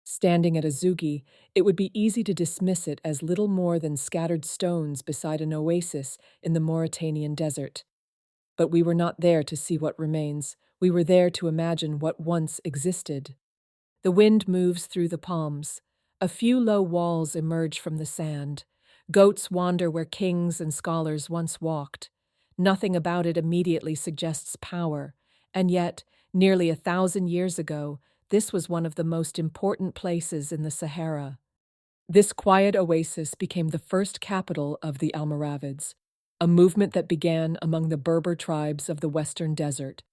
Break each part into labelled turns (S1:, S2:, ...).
S1: Standing at Azougui, it would be easy to dismiss it as little more than scattered stones beside an oasis in the Mauritanian desert. But we were not there to see what remains. We were there to imagine what once existed. The wind moves through the palms. A few low walls emerge from the sand. Goats wander where kings and scholars once walked. Nothing about it immediately suggests power, and yet, nearly 1,000 years ago, this was one of the most important places in the Sahara. This quiet oasis became the first capital of the Almoravids, a movement that began among the Berber tribes of the Western Desert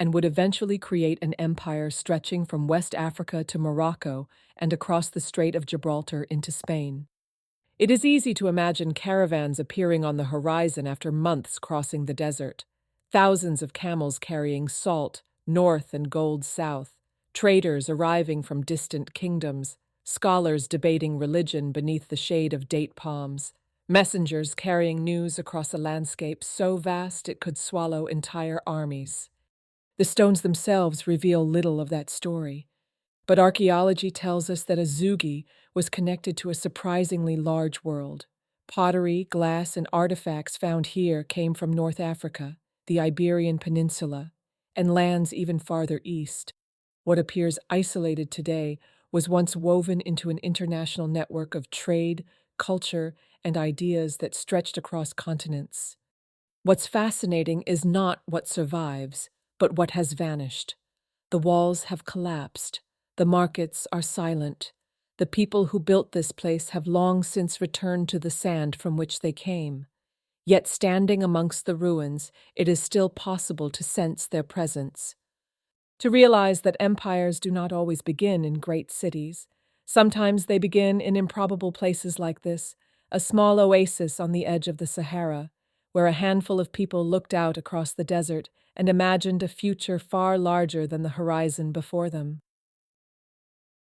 S1: and would eventually create an empire stretching from West Africa to Morocco and across the Strait of Gibraltar into Spain. It is easy to imagine caravans appearing on the horizon after months crossing the desert. Thousands of camels carrying salt north and gold south, traders arriving from distant kingdoms, scholars debating religion beneath the shade of date palms, messengers carrying news across a landscape so vast it could swallow entire armies. The stones themselves reveal little of that story, but archaeology tells us that Azougui was connected to a surprisingly large world. Pottery, glass, and artifacts found here came from North Africa, the Iberian Peninsula, and lands even farther east. What appears isolated today was once woven into an international network of trade, culture, and ideas that stretched across continents. What's fascinating is not what survives, but what has vanished. The walls have collapsed. The markets are silent. The people who built this place have long since returned to the sand from which they came. Yet standing amongst the ruins, it is still possible to sense their presence. To realize that empires do not always begin in great cities. Sometimes they begin in improbable places like this, a small oasis on the edge of the Sahara, where a handful of people looked out across the desert and imagined a future far larger than the horizon before them.